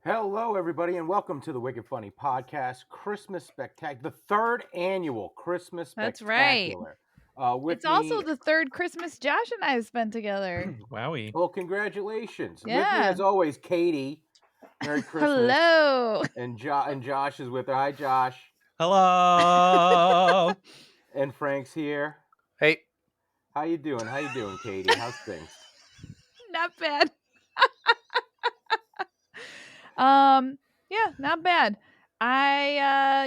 Hello, everybody, and welcome to the Wicked Funny Podcast Christmas Spectacular, the third annual Christmas That's right. Spectacular. With It's me, also the third Christmas Josh and I have spent together. Wowie. well, congratulations. With me, Yeah. as always, Katie. Merry Christmas. Hello. And Josh is with her. Hi, Josh. Hello. And Frank's here. Hey. How you doing? How you doing, Katie? How's things? Not bad. Yeah, not bad.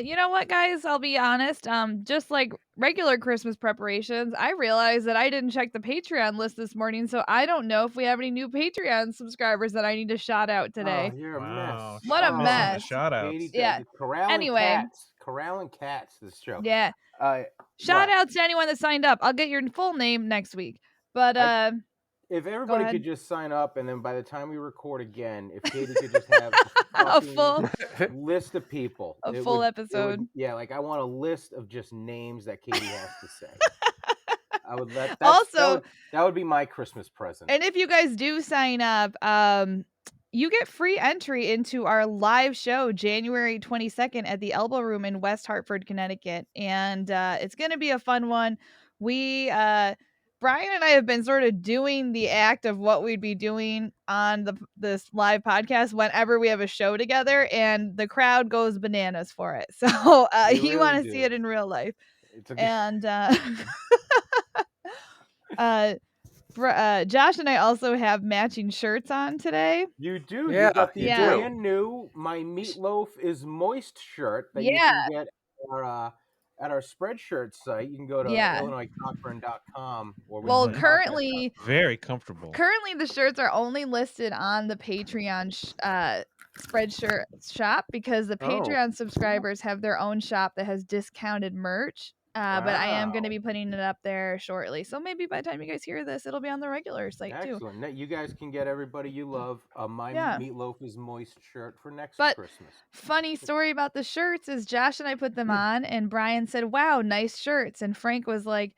You know what, guys? I'll be honest. Just like regular Christmas preparations, I realized that I didn't check the Patreon list this morning, so I don't know if we have any new Patreon subscribers that I need to shout out today. Oh, you're a mess. What a Missing mess. the shout outs. Katie, Yeah. corralling Anyway. cats. Corralling cats, this show. Yeah. What? Shout outs to anyone that signed up. I'll get your full name next week. But If everybody ahead. could just sign up, and then by the time we record again, if Katie could just have a fucking full list of people, a it full would- episode. yeah, like I want a list of just names that Katie has to say. I would let Also- that would be my Christmas present. And if you guys do sign up, you get free entry into our live show January 22nd at the Elbow Room in West Hartford, Connecticut. And it's going to be a fun one. We, Brian and I have been sort of doing the act of what we'd be doing on this live podcast whenever we have a show together, and the crowd goes bananas for it. So They you really want to do. see it in real life. It's a And Josh and I also have matching shirts on today. you do. Yeah, You got the you do. brand new "My Meatloaf is Moist" shirt that you Yeah. can get at our Spreadshirt site. You can go to Yeah. IllinoisCockburn.com or Well, Wisconsin currently Very comfortable. the shirts are only listed on the Patreon Spreadshirt shop because the Oh. Patreon subscribers have their own shop that has discounted merch. But I am going to Wow. be putting it up there shortly. So maybe by the time you guys hear this, it'll be on the regular site too. Excellent. Now, you guys can get everybody you love a "My Yeah. Meatloaf is Moist" shirt for next But- Christmas. Funny story about the shirts is Josh and I put them on, and Brian said, "Wow, nice shirts." And Frank was like,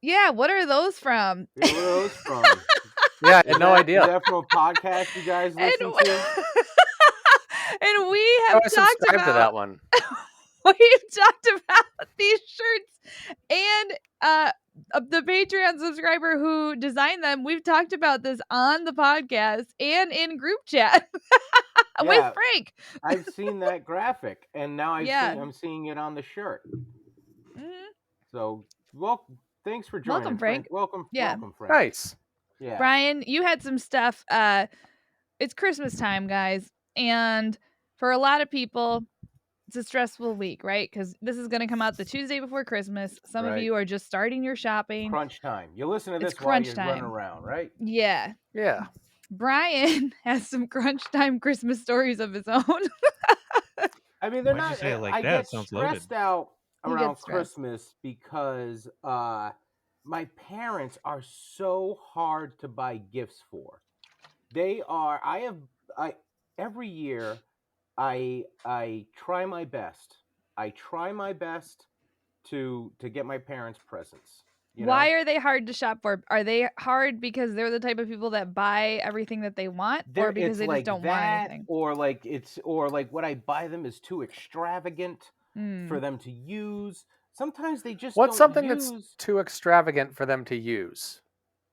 "Yeah, what are those from?" Where are those from? Yeah, I Is had no Is idea. that from a podcast you guys And, listen to? and we Oh, have I talked subscribed to about that one. we've talked about these shirts and the Patreon subscriber who designed them. We've talked about this on the podcast and in group chat Yeah. with Frank. I've seen that graphic, and now Yeah. I'm seeing it on the shirt. Mhm. So, well, thanks for joining, Welcome, Frank. Welcome, Yeah. welcome, Frank. Nice. Yeah. Brian, you had some stuff. It's Christmas time, guys, and for a lot of people, it's a stressful week, right? Because this is going to come out the Tuesday before Christmas. Some of Right. you are just starting your shopping. Crunch time. You listen to It's this while crunch you're running time. around, right? Yeah. Yeah. Brian has some crunch time Christmas stories of his own. I mean, they're Why'd you not. say it like I that? get Sounds loaded. stressed out You around get stressed. Christmas because my parents are so hard to buy gifts for. They are. Every year, I try my best. I try my best to get my parents presents. You Why know? are they hard to shop for? Are they hard because they're the type of people that buy everything that they want, or because It's they like just don't that, want anything? or like what I buy them is too extravagant Mm. for them to use. Sometimes they just What's don't something use. that's too extravagant for them to use?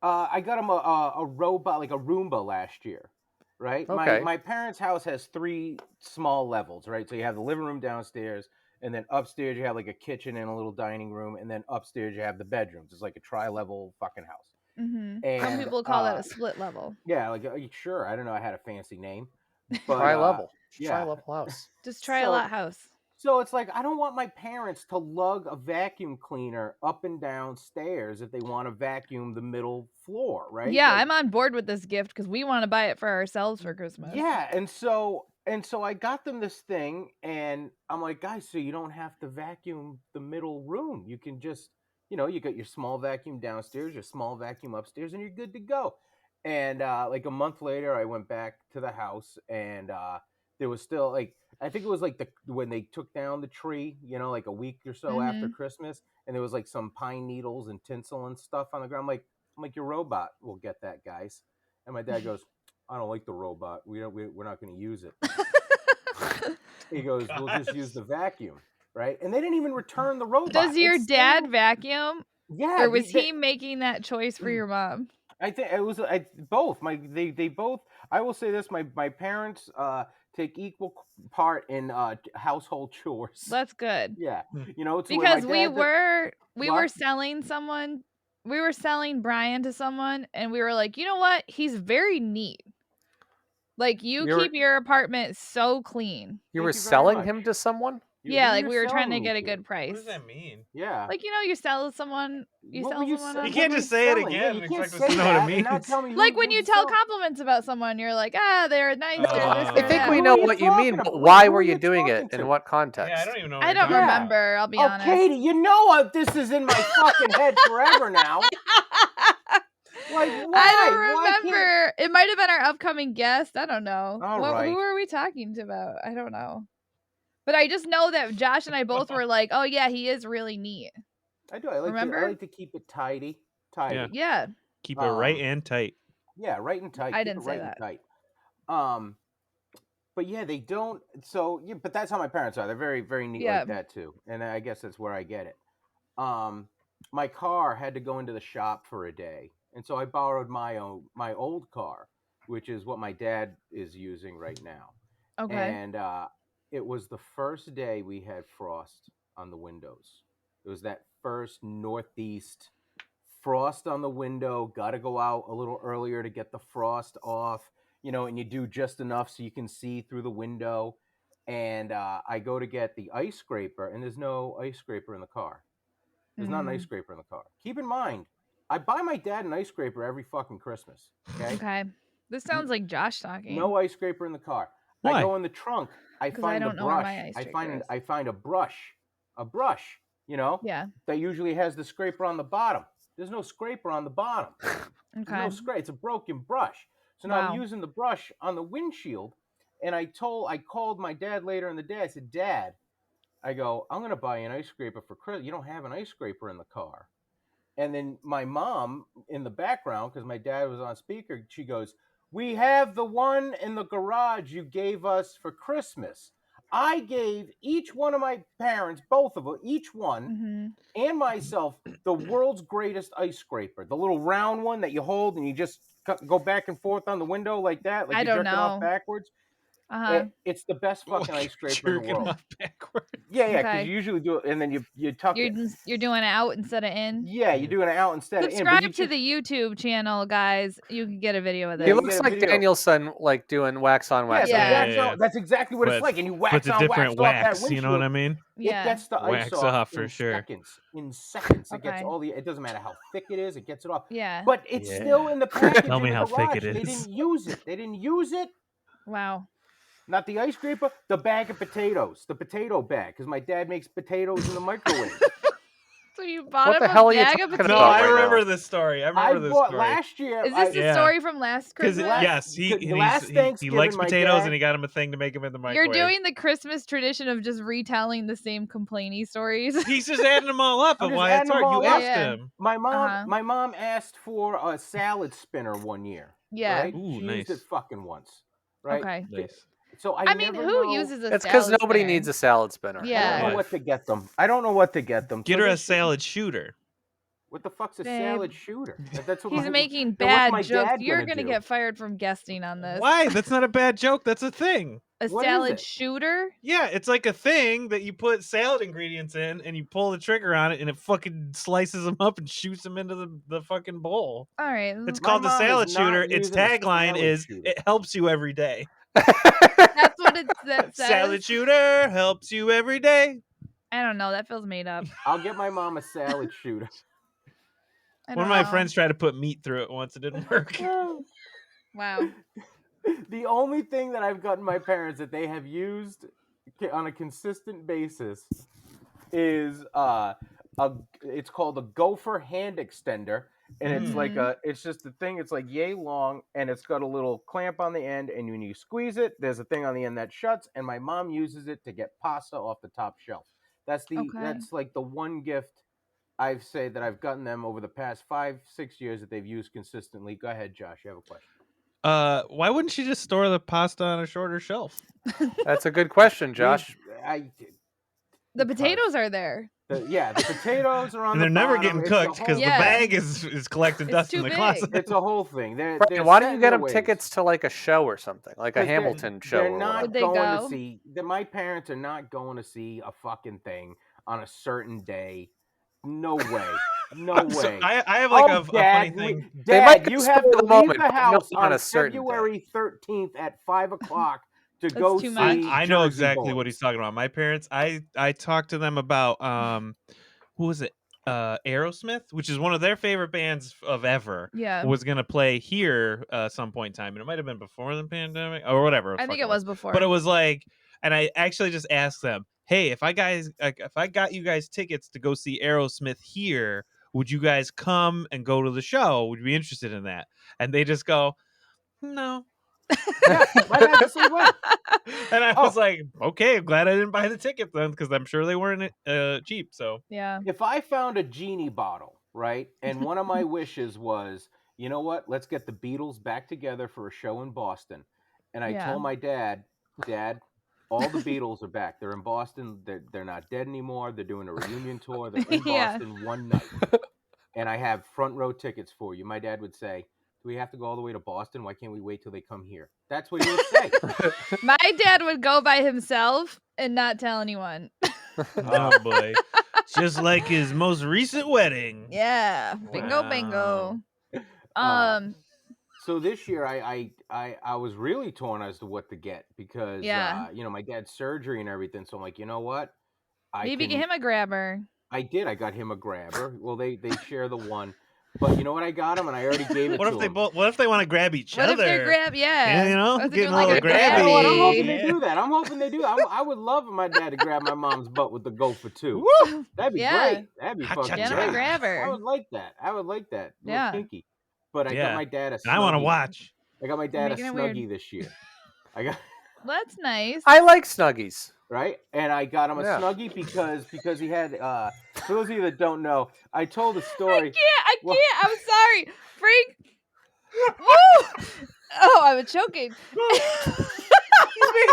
I got them a robot, like a Roomba, last year, right? Okay. My parents' house has 3 small levels, right? So you have the living room downstairs, and then upstairs you have like a kitchen and a little dining room, and then upstairs you have the bedrooms. It's like a tri-level fucking house. Mm-hmm. Some And, people call that a split level. Yeah, like sure. I don't know. I had a fancy name, but Tri-level. yeah. Tri-level house. Just try a So- lot house. So it's like I don't want my parents to lug a vacuum cleaner up and down stairs if they want to vacuum the middle floor, right? Yeah, Like, I'm on board with this gift because we want to buy it for ourselves for Christmas. yeah, and so I got them this thing, and I'm like, guys, so you don't have to vacuum the middle room. You can just, you got your small vacuum downstairs, your small vacuum upstairs, and you're good to go. And like a month later, I went back to the house, and there was still like, I think it was like when they took down the tree, like a week or so after Christmas, and there was like some pine needles and tinsel and stuff on the ground. I'm like, your robot will get that, guys. And my dad goes, I don't like the robot. We're not going to use it. He goes, we'll just use the vacuum, right? And they didn't even return the robot. Does your It's dad still... vacuum? Yeah. Or was he making that choice for your mom? I think it was both. They both. I will say this: my parents take equal part in household chores. That's good. Yeah, you know, to Because where my dad we were selling someone. We were selling Brian to someone, and we were like, you know what? He's very neat. Like you keep your apartment so clean. You were selling him to someone? Yeah, like we were trying to get a good price. What does that mean? Yeah. Like, you know, you sell someone. You sell someone. You can't just say it again and expect us to know what it means. Not tell me like when you tell compliments about someone, you're like, they're nice. I think we know what you mean, but why were you doing it? In what context? Yeah, I don't even know. I don't remember. I'll be honest. Katie, you know this is in my fucking head forever now. Like, why? I don't remember. It might have been our upcoming guest. I don't know. Who were we talking about? I don't know. But I just know that Josh and I both were like, oh, yeah, he is really neat. I do. I like to keep it tidy. Yeah. Keep it right and tight. Yeah, right and tight. I Keep didn't it say right that. And tight. But yeah, they don't. So yeah, but that's how my parents are. They're very, very neat like that too. And I guess that's where I get it. My car had to go into the shop for a day, and so I borrowed my old car, which is what my dad is using right now. Okay. And it was the first day we had frost on the windows. It was that first northeast frost on the window. Got to go out a little earlier to get the frost off, you know, and you do just enough so you can see through the window. And I go to get the ice scraper, and there's no ice scraper in the car. There's not an ice scraper in the car. Keep in mind, I buy my dad an ice scraper every fucking Christmas. Okay. This sounds like Josh talking. No ice scraper in the car. Why? I go in the trunk. I find a brush. I find a brush. A brush. You know. Yeah. That usually has the scraper on the bottom. There's no scraper on the bottom. Okay. There's no scraper. It's a broken brush. So now I'm using the brush on the windshield, and I called my dad later in the day. I said, Dad, I go, I'm gonna buy an ice scraper for Chris. You don't have an ice scraper in the car. And then my mom in the background, because my dad was on speaker, she goes, we have the one in the garage you gave us for Christmas. I gave each one of my parents, both of them, each one, and myself, the world's greatest ice scraper. The little round one that you hold and you just go back and forth on the window like that, like you're jerking off backwards. It's the best fucking ice scraper in the world. Yeah, because you usually do it, and then you tuck it. You're doing it out instead of in? Yeah, you're doing it out instead of in. Subscribe to the YouTube channel, guys. You can get a video of this. He looks like Danielson, like doing wax on wax. Yeah. That's exactly what it's like. And you wax on wax off that windshield. You know what I mean? Yeah. It gets the ice off for sure. In seconds. It gets all the. It doesn't matter how thick it is. It gets it off. Yeah. But it's still in the package. Tell me how thick it is. They didn't use it. They didn't use it. Wow. Not the ice scraper, the bag of potatoes, the potato bag, because my dad makes potatoes in the microwave. So you bought a bag of potatoes? No, I remember this story. I remember this story. Last year. Is this the story from last Christmas? Yes, he likes potatoes and he got him a thing to make them in the microwave. You're doing the Christmas tradition of just retelling the same complainy stories. He's just adding them all up of why it's hard. You asked him. My mom asked for a salad spinner one year. Yeah. Right? Ooh, she nice. used it fucking once. Right? Okay. Nice. So I mean, who uses a salad It's because nobody spinner? needs a salad spinner. Yeah. I don't know what to get them. I don't know what to get them. Get her a salad shooter. What the fuck's a salad shooter? That's what He's making bad jokes. You're going to get fired from guesting on this. Why? That's not a bad joke. That's a thing. What salad shooter? Yeah, it's like a thing that you put salad ingredients in and you pull the trigger on it and it fucking slices them up and shoots them into the fucking bowl. All right. It's called the salad shooter. Its tagline is, it helps you every day. That's what it says. Salad shooter helps you every day. I don't know. That feels made up. I'll get my mom a salad shooter. One of my friends tried to put meat through it once. It didn't work. Wow. The only thing that I've gotten my parents that they have used on a consistent basis is it's called a gopher hand extender, and it's like it's just a thing. It's like yay long, and it's got a little clamp on the end, and when you squeeze it, there's a thing on the end that shuts. And my mom uses it to get pasta off the top shelf. That's like the one gift I've gotten them over the past 5-6 years that they've used consistently. Go ahead, Josh. You have a question. Why wouldn't she just store the pasta on a shorter shelf? That's a good question, Josh. The potatoes are there. The potatoes are on And the they're never bottom. getting cooked because the Yeah. bag is collecting It's dust in too the big. closet. It's a whole thing. Brian, why don't you get them tickets to like a show or something, like a 'Cause Hamilton show They're or not Would they going to go? see. My parents are not going to see a fucking thing on a certain day. No way. No So way. I have like Oh, a funny thing. They might Dad, you spoil have to the leave moment, the but not house on on a certain day. February 13th at 5 o'clock to That's go too see much. I know Jersey exactly what Boys. he's talking about. My parents, I talked to them about who was it? Aerosmith, which is one of their favorite bands of ever, Yeah. was gonna play here some point in time, and it might have been before the pandemic or whatever. I think it was before. But it was like, and I actually just asked them, "Hey, if I got you guys tickets to go see Aerosmith here, would you guys come and go to the show? Would you be interested in that?" And they just go, "No." Yeah, my dad's the same way. And I was like, okay, I'm glad I didn't buy the ticket then, because I'm sure they weren't cheap. So Yeah. If I found a genie bottle, right, and one of my wishes was, you know what, let's get the Beatles back together for a show in Boston, and I told my dad, all the Beatles are back. They're in Boston. They're not dead anymore. They're doing a reunion tour. They're in Boston one night, and I have front row tickets for you. My dad would say, do we have to go all the way to Boston? Why can't we wait till they come here? That's what he would say. My dad would go by himself and not tell anyone. oh boy, just like his most recent wedding. Yeah, bingo, bingo. So this year, I was really torn as to what to get because my dad's surgery and everything. So I'm like, you know what? Maybe get him a grabber. I did. I got him a grabber. Well, they share the one. But you know what I got him, and I already gave it What to if they him. what if they want to grab each What other? if they're grab? Yeah, you know, what if they're getting doing a like little a grabby. Oh, and I'm hoping grabby? they do that. I'm hoping they do that. I would love for my dad to grab my mom's butt with the go for two. Woo! That'd be great. That'd be fucking Get him great. a grabber. I would like that. Yeah. Kinky. But I got my dad a Snuggie. I want to watch. I got my dad a Making it weird. Snuggie this year. I got. That's nice. I like Snuggies. Right, and I got him a Yeah. Snuggie because he had. For those of you that don't know, I told a story. I can't. I'm sorry, Frank. Woo! Oh, I was choking.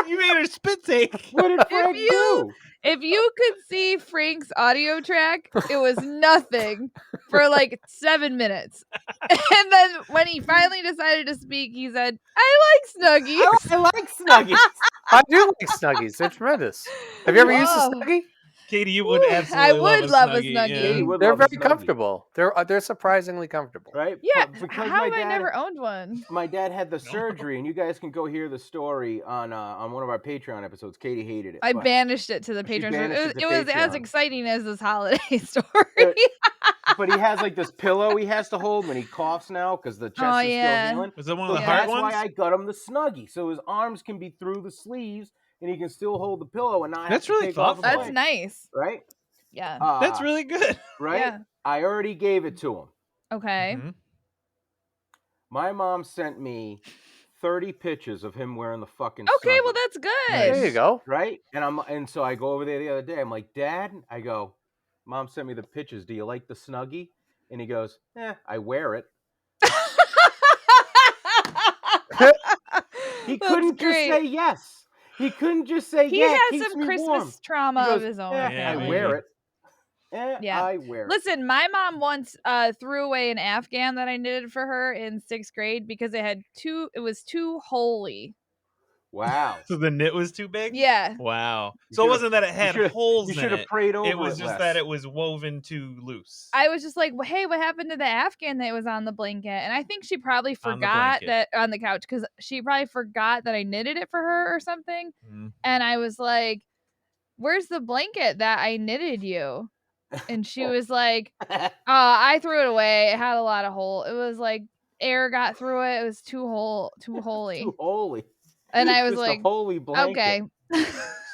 You made her spit take. What did Frank do? If you could see Frank's audio track, it was nothing for like 7 minutes. And then when he finally decided to speak, he said, I like Snuggies. I like Snuggies. I do like Snuggies. They're tremendous. Have you ever used a Snuggie? Katie, you would absolutely I would love a Snuggie. Snuggie. Yeah. Katie would They're love a very Snuggie. comfortable. They're surprisingly comfortable. Right? Yeah, But because how my have I dad, never owned one? my dad had the surgery, and you guys can go hear the story on one of our Patreon episodes. Katie hated it. I but- banished it to the She Patreon. banished it It to was as Patreon. exciting as this holiday story. But he has like this pillow he has to hold when he coughs now because the chest is still healing. Was that one So of the hard that's ones? why I got him the Snuggie, so his arms can be through the sleeves and he can still hold the pillow and not have That's to really take off a thoughtful. That's blanket, nice. right? Yeah. That's really good. Right. Yeah. I already gave it to him. Okay. Mhm. My mom sent me 30 pictures of him wearing the fucking Okay, Snuggie, well that's good. Nice. There you go. right? And so I go over there the other day. I'm like, Dad, I go, Mom sent me the pictures. Do you like the Snuggie? And he goes, I wear it. He That's couldn't just great. say yes. He couldn't just say He yeah. it has keeps some me Christmas warm. trauma He goes, of his own. Yeah, I maybe. wear it. Yeah. I wear it. Listen, my mom once threw away an Afghan that I knitted for her in 6th grade because it was too holy. Wow. So the knit was too big? Yeah. Wow. You So it should've- wasn't that it had holes You in should have it. prayed over it. It was just less. that it was woven too loose. I was just like, well, hey, what happened to the Afghan that was on the blanket? And I think she probably On the forgot blanket. that on the couch because she probably forgot that I knitted it for her or something. Mhm. And I was like, where's the blanket that I knitted you? And she was like, I threw it away. It had a lot of hole. It was like air got through it. It was too holy. Too holy. And I was Just like, a holy blanket. okay.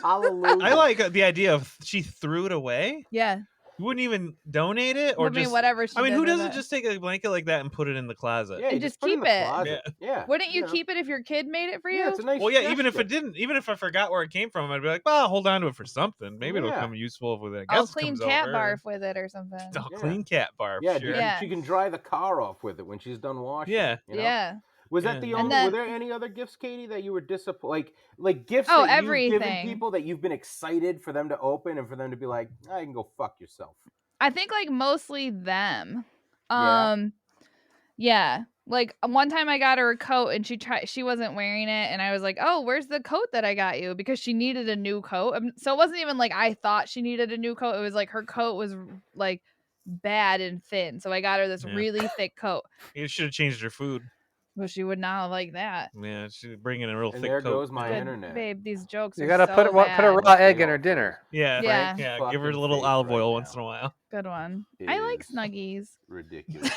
Hallelujah. I like the idea of she threw it away. Yeah. You wouldn't even donate it, or I mean, just whatever she I mean, did who with doesn't it. just take a blanket like that and put it in the closet? Yeah, And you just put it in keep the it. closet. Yeah. Wouldn't you know. keep it if your kid made it for you? Yeah, it's a nice. Well, yeah. Even if gesture. it didn't, even if I forgot where it came from, I'd be like, well, I'll hold on to it for something. Maybe it'll Yeah. come useful with it. I'll clean cat barf with it or something. I'll Yeah. clean cat barf. Yeah, sure. Yeah. she can dry the car off with it when she's done washing. Yeah. you know? Yeah. Was that the Yeah. And only? then- Were there any other gifts, Katie, that you were disappointed? Like gifts Oh, that you've given everything. people that you've been excited for them to open and for them to be like, I can go fuck yourself. I think like mostly them. Yeah. Yeah. Like one time I got her a coat and she wasn't wearing it and I was like, "Oh, where's the coat that I got you?" Because she needed a new coat. So it wasn't even like I thought she needed a new coat. It was like her coat was like bad and thin. So I got her this Yeah. really thick coat. You should have changed her food. But she would not like that. Yeah, she's bringing a real And thick there coat. goes my Good, internet. babe, these jokes You are gotta so put a bad. raw egg in her dinner. Yeah, Yeah. yeah. Fucking Give her a little face olive right oil now. once in a while. Good one. It I like is Snuggies. ridiculous.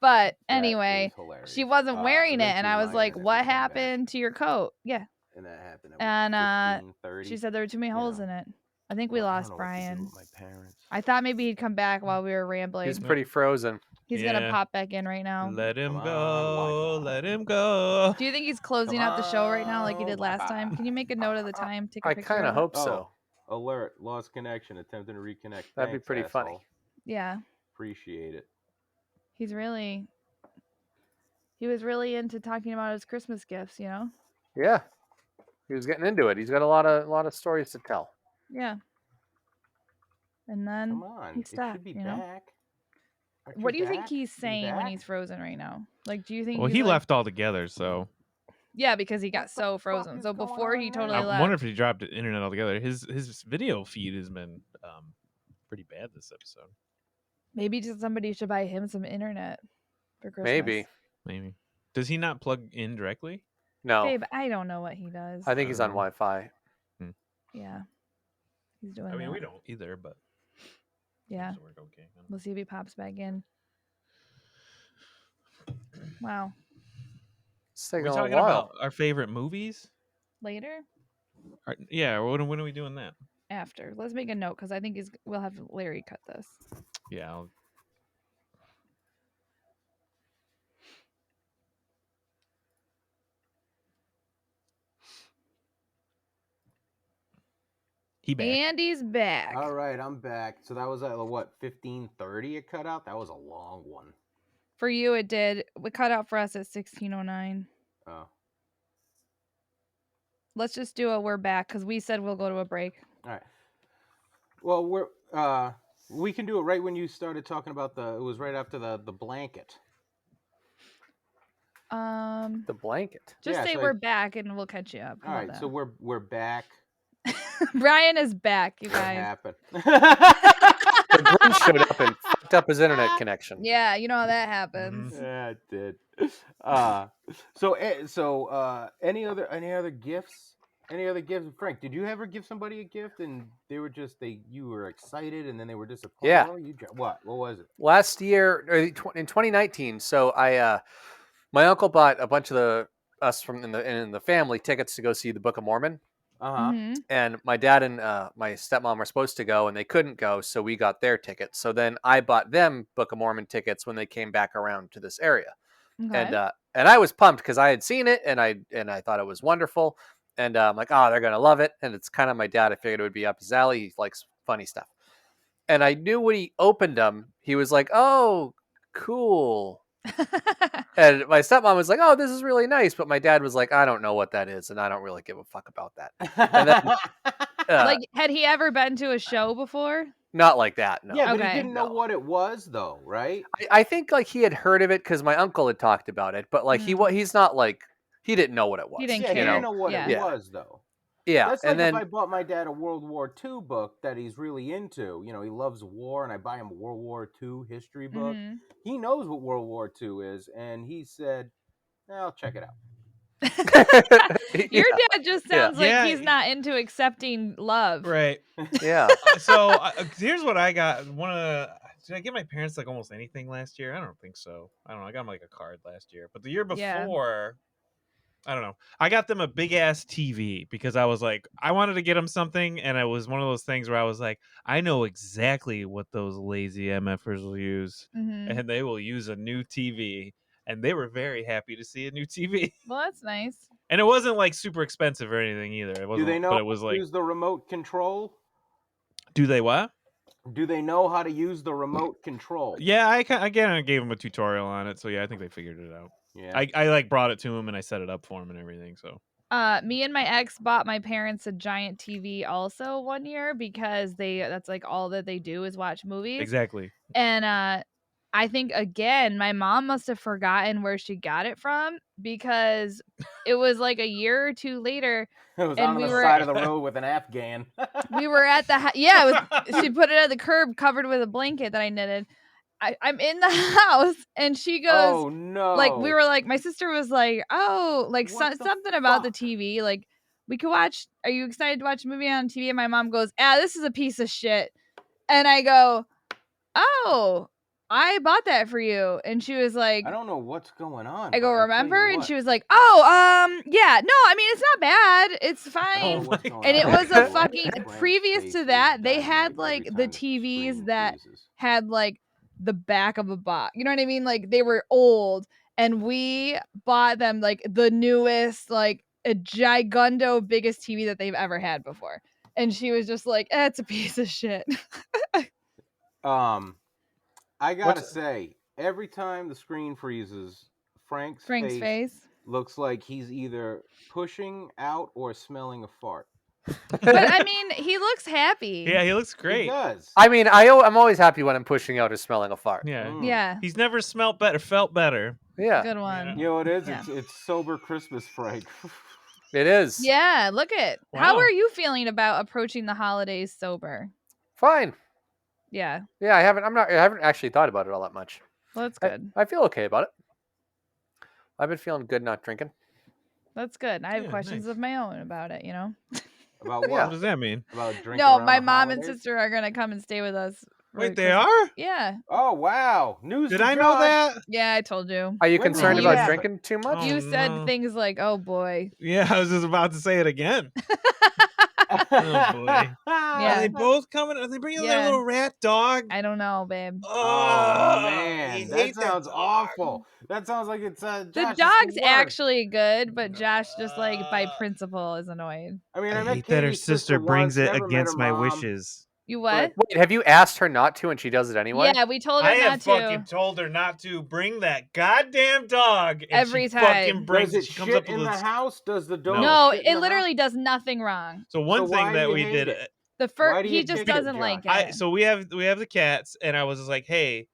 But That anyway, is hilarious. she wasn't wearing it and Eventually I was my like, internet "What would come back, happened to your coat?" Yeah. and that happened at And 15, 30. she said there were too many holes know. in it. I think we Well, I lost don't know what to do Brian. with my parents. I thought maybe he'd come back while we were rambling. He's pretty frozen. He's Yeah. gonna pop back in right now. Let him Come go. on, Wi-Fi. Let him go. Do you think he's closing out the show right now like he did last Wi-Fi. time? Can you make a note of the time? Take a I picture kind of of it? hope so. Alert! Lost connection. Attempting to reconnect. That'd be Thanks, pretty funny. asshole. Yeah. Appreciate it. He was really into talking about his Christmas gifts, you know? Yeah, he was getting into it. He's got a lot of stories to tell. Yeah. And then Come on, he it stopped, should be you know? back. Aren't What do you think back? he's Is he saying when back? he's frozen right now? Like, do you think Well, he's he like, left altogether, so Yeah, because he got What the so fuck frozen. is So going before on he now? totally I left. wonder if he dropped the internet altogether. His video feed has been pretty bad this episode. Maybe just somebody should buy him some internet for Christmas. Maybe. Does he not plug in directly? No, Babe, I don't know what he does. I think he's on Oh. Wi-Fi. Yeah. He's doing I mean, that. we don't either, but Yeah. seems to work okay. We'll see if he pops back in. Wow. It's Are taking we a talking while. about our favorite movies? Later? Yeah. When are we doing that? After. Let's make a note because I think we'll have Larry cut this. Yeah. He back. Andy's back. All right, I'm back. So that was at what 15:30 it cut out. That was a long one. For you, it did. We cut out for us at 16:09. Oh, Let's just do a we're back because we said we'll go to a break. all right. Well, we can do it right when you started talking about it was right after the blanket. The blanket. Just Yeah, say so we're back and we'll catch you up. All right, so we're back. Brian is back, you What guys. happened? The Grinch showed up and fucked up his internet connection. Yeah, you know how that happens. Yeah, it did. So any other gifts? Any other gifts, Frank? Did you ever give somebody a gift and they were you were excited and then they were disappointed? Yeah. Oh, what was it? Last year, or in 2019, so my uncle bought a bunch of us from in the family tickets to go see the Book of Mormon. Mhm. And my dad and my stepmom were supposed to go and they couldn't go, so we got their tickets. So then I bought them Book of Mormon tickets when they came back around to this area. Okay. And I was pumped because I had seen it and I thought it was wonderful. And I'm like, oh, they're gonna love it. And it's kind of my dad. I figured it would be up his alley. He likes funny stuff. And I knew when he opened them, he was like, oh, cool. And my stepmom was like, oh, this is really nice. But my dad was like, I don't know what that is. And I don't really give a fuck about that. And then, Like, had he ever been to a show before? not like that. No. Yeah, but Okay. he didn't know what it was, though, right? I think like he had heard of it because my uncle had talked about it. But like he's not like, he didn't know what it was. He didn't Yeah, he care. didn't know what Yeah. it was, though. Yeah. That's like and then if I bought my dad a World War II book that he's really into. You know, he loves war, and I buy him a World War II history book. Mhm. He knows what World War II is, and he said, I'll check it out. Your dad just sounds like Yeah. he's not into accepting love. Right. Yeah. So here's what I got. Did I get my parents like almost anything last year? I don't think so. I don't know. I got them like a card last year, but the year Yeah. before, I don't know. I got them a big ass TV because I was like, I wanted to get them something, and it was one of those things where I was like, I know exactly what those lazy MFers will use, Mhm. and they will use a new TV, and they were very happy to see a new TV. Well, that's nice. And it wasn't like super expensive or anything either. It Do wasn't. they know But it was how to like, use the remote control? do they what? Do they know how to use the remote control? Yeah, again, I gave him a tutorial on it, so yeah, I think they figured it out. Yeah. I like brought it to him and I set it up for him and everything. So Me and my ex bought my parents a giant TV also one year because that's like all that they do is watch movies. exactly. And I think again, my mom must have forgotten where she got it from because it was like a year or two later. It was And on we the were- side of the road with an Afghan. We were at the yeah, she put it at the curb covered with a blanket that I knitted. I'm in the house and she goes, Oh no! like we were like, my sister was like, oh, like What the something about the fuck? TV, like we could watch. Are you excited to watch a movie on TV? And my mom goes, this is a piece of shit. And I go, oh, I bought that for you. And she was like, I don't know what's going on. I go, but I'll tell remember? you And what. she was like, oh, yeah, no, I mean, it's not bad. It's I don't know fine. what's going And it on. was a Frank's fucking previous face to is that, they dynamite had every like time the screen TVs that freezes. had like the back of a box. You know what I mean? Like they were old and we bought them like the newest, like a gigundo biggest TV that they've ever had before. And she was just like, it's a piece of shit. I gotta What's- say, every time the screen freezes, Frank's face. looks like he's either pushing out or smelling a fart. But I mean, he looks happy. Yeah, he looks He great. does. I mean, I'm always happy when I'm pushing out or smelling a fart. Yeah. Mm. Yeah. He's never felt better. Yeah, Good one. You know what it is? Yeah. It's sober Christmas, Frank. it is. Yeah, look at how Wow. are you feeling about approaching the holidays sober? Fine. Yeah, Yeah, I haven't actually thought about it all that much. well, that's I- good. I feel okay about it. I've been feeling good not drinking. That's good. I have Yeah, questions nice. of my own about it, you know? About Yeah. What what? does that mean? About drinking No, around my the mom and holidays? sister are going to come and stay with us. for Wait, they Christmas. are? Yeah. Oh wow! News. Did to I know Josh. that? Yeah, I told you. Are you When did concerned this about happen? drinking too much? Oh, You said no. things like, oh boy. Yeah, I was just about to say it again. Oh boy. Are Yeah. they both coming? Are they bringing that Yeah. little rat dog? I don't know, babe. Oh I man, that hate sounds dog. awful. That sounds like it's The Josh's dog's worst. actually good, but Josh just like by principle is annoyed. I mean, I I met hate that her Katie's sister brings once, it never met against her my mom. wishes. You what? But- Wait, have you asked her not to and she does it anyway? Yeah, we told her I not have to. fucking told her not to bring that goddamn dog. And Every she time. fucking brings Does it it. She comes shit up with in the this. house? Does the dog? No, shit in it the literally does nothing wrong. So one So why thing do that you we hate did. it? The Why first do he you just kick it, doesn't like Josh? it. So we have the cats, and I was just like, hey.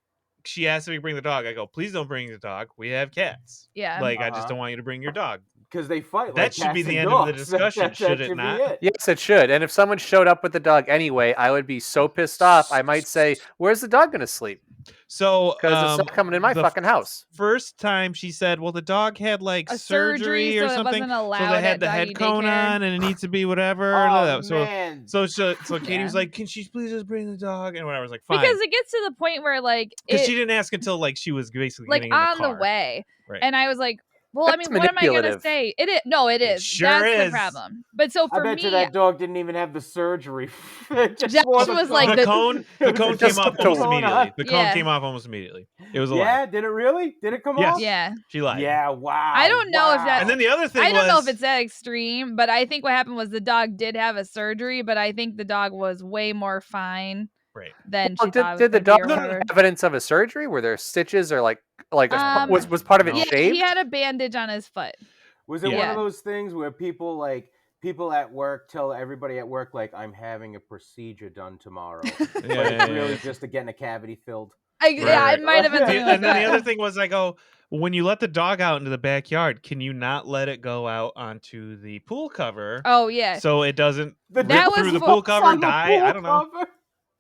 She asked me to bring the dog. I go, please don't bring the dog. We have cats. Yeah. Like I just Uh-huh. don't want you to bring your dog. Because they fight. That like should be cats the and end of the dogs. discussion, should it be not? Yes, it should. And if someone showed up with the dog anyway, I would be so pissed off. I might say, "Where's the dog going to sleep?" So Because it's not coming in my the fucking house. First time she said, well, the dog had like A surgery, or so it something. wasn't So allowed they at had the doggy head cone daycare. on and it needs to be whatever. Oh so man. so Katie was Yeah. like, can she please just bring the dog? And whatever. I was like, fine. Because it gets to the point where like Because it, she didn't ask until like she was basically like getting in on the car. way. Right. And I was like, well, I That's mean, what am I gonna manipulative. say? It is no, it is. sure That's the is. problem. But so I for bet me, you that dog didn't even have the surgery. It just Josh wore the was like the the- cone It came just off put the almost cone on. immediately. The cone Yeah. came off almost immediately. It was a lie. Yeah, did it really? Did it come Yes. off? yeah. She lied. Yeah, wow. I don't know if that- And then the other thing I don't know if was- it's that extreme, but I think what happened was the dog did have a surgery, but I think the dog was way more fine Right. than Well, she thought. did the it was dog gonna be or have whatever. evidence of a surgery? Were there stitches or was part of it No. Yeah, shaved? he had a bandage on his foot. Was it one Yeah. of those things where people at work tell everybody at work like I'm having a procedure done tomorrow, but Yeah, it's yeah, really yeah. just to get in a cavity filled? Yeah, Right. it might have been The- something And like then the that. other thing was, I go, when you let the dog out into the backyard, can you not let it go out onto the pool cover Oh yeah, so it doesn't The rip That was through the fu- pool cover, on the die? pool I don't know. cover?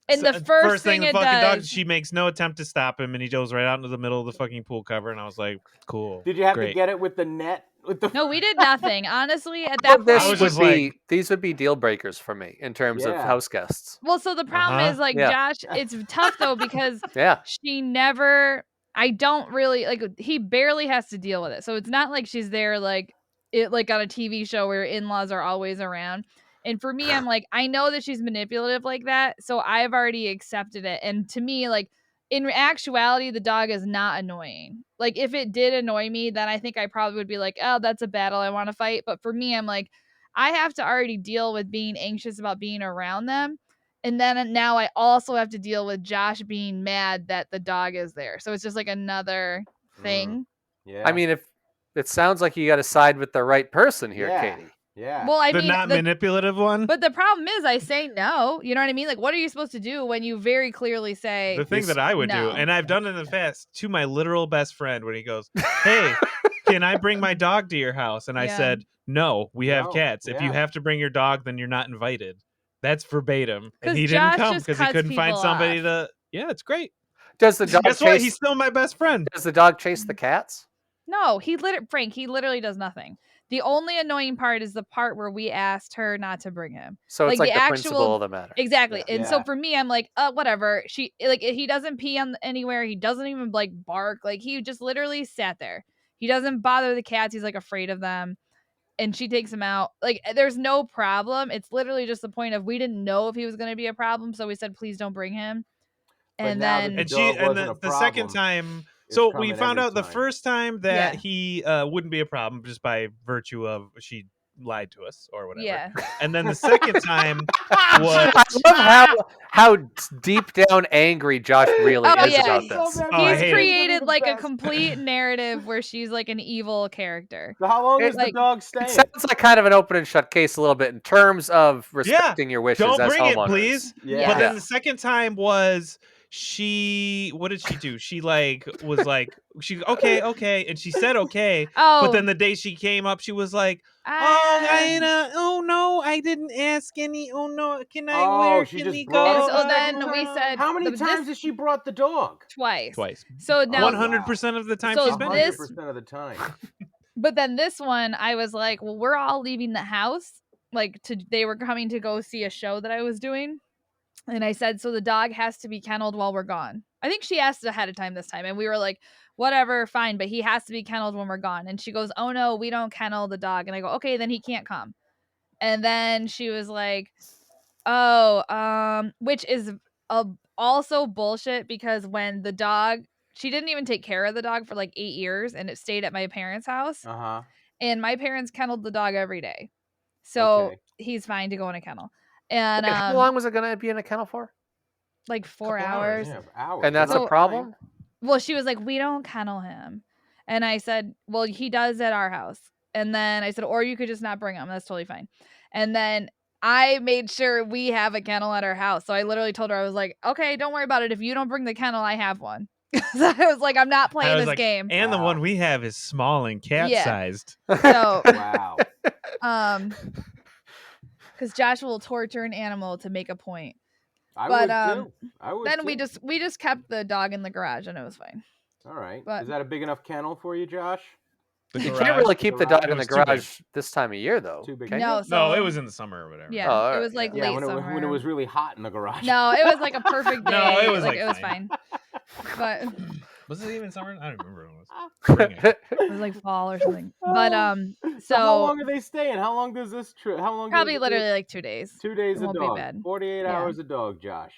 and the So- first thing the it fucking dog, does. she makes no attempt to stop him, and he goes right out into the middle of the fucking pool cover, and I was like, cool. Did you have great. to get it with the net? With the No, we did nothing. Honestly, at Well, that I was point. just like- these would be deal breakers for me in terms of Yeah. house guests. Well, so the problem Uh-huh. is like Yeah. Josh. It's tough though because Yeah. she never. I don't really like. He barely has to deal with it, so it's not like she's there like it like on a TV show where in-laws are always around. And for me, I'm like, I know that she's manipulative like that, so I've already accepted it. And to me, like in actuality, the dog is not annoying. Like if it did annoy me, then I think I probably would be like, oh, that's a battle I want to fight. But for me, I'm like, I have to already deal with being anxious about being around them. And then now I also have to deal with Josh being mad that the dog is there. So it's just like another thing. Yeah. I mean, if it sounds like you got to side with the right person here, yeah. Katie. Yeah. Well, I The mean, not manipulative one. but the problem is I say no. You know what I mean? Like, what are you supposed to do when you very clearly say The thing that I would do, no. and I've done it in the past to my literal best friend when he goes, "Hey, can I bring my dog to your house?" And I Yeah. said, "No, we have No, cats. If you yeah. have to bring your dog, then you're not invited." That's verbatim. And 'Cause he didn't Josh come just because he cuts couldn't find people somebody off. to. Yeah, it's great. Does the dog Guess what? chase? He's still my best friend. Does the dog chase the cats? No, Frank, he literally does nothing. The only annoying part is the part where we asked her not to bring him. So it's like the actual principle of the matter. Exactly. Yeah. And so for me, I'm like, whatever. He doesn't pee on anywhere. He doesn't even like bark. Like he just literally sat there. He doesn't bother the cats. He's like afraid of them. And she takes him out. Like there's no problem. It's literally just the point of we didn't know if he was going to be a problem, so we said please don't bring him. But And now that then the And she dog and wasn't a the second problem, time. it's So we coming found every out the time. first time that Yeah. he wouldn't be a problem just by virtue of she lied to us or whatever. yeah. And then the second time was I love how deep down angry Josh really Oh, is yeah. about He's this. Oh, I He's hate it. created like a Best. complete narrative where she's like an evil character. So how long It- is like- the dog It staying? sounds like kind of an open and shut case a little bit in terms of respecting your wishes don't as bring it, homeowners. please. Yeah. But then Yeah. the second time was what did she do? She was like okay, and she said okay. Oh, But then the day she came up, she was like, oh no, I didn't ask any. Oh no, can I where she can just we brought go? And it so then we said How many this- times has she brought the dog? twice. Twice. So now 100% of the time So she's been this- here. 100% of the time. But then this one, I was like, well, we're all leaving the house. They were coming to go see a show that I was doing. And I said, so the dog has to be kenneled while we're gone. I think she asked ahead of time this time. And we were like, whatever, fine. But he has to be kenneled when we're gone. And she goes, oh, no, we don't kennel the dog. And I go, okay, then he can't come. And then she was like, which is also bullshit because when the dog, she didn't even take care of the dog for like 8 years and it stayed at my parents' house. Uh-huh. And my parents kenneled the dog every day. So Okay. he's fine to go in a kennel. And Okay, how long was it going to be in a kennel for? like 4 Couple hours. Yeah, hours. And that's So- a problem? Well, she was like, we don't kennel him. And I said, well, he does at our house. And then I said, or you could just not bring him. That's totally fine. And then I made sure we have a kennel at our house. So I literally told her, I was like, okay, don't worry about it. If you don't bring the kennel, I have one. So I was like, I'm not I playing was this like, game. And the Wow. one we have is small and cat Yeah. sized. So, Wow. because Josh will torture an animal to make a point. I But, would too. I would Then too. we just kept the dog in the garage and it was fine. All right. but- Is that a big enough kennel for you, Josh? The You garage. can't really keep the garage dog in the was too big. garage this time of year, though. Too big. can No, you? so No, it was in the summer or whatever. Yeah, Oh, all it right, was like Yeah, late when summer. it was really hot in the garage. No, it was like a perfect day. No, it was, like like, it was fine. fine. But Was it even summer? I don't remember when it was. Spring, I guess. it was like fall or something. But So how so long are they staying? How long does this trip? How long? probably does it literally take? like 2 days. 2 days it a won't be dog. bad. 48 Yeah. hours a dog, Josh.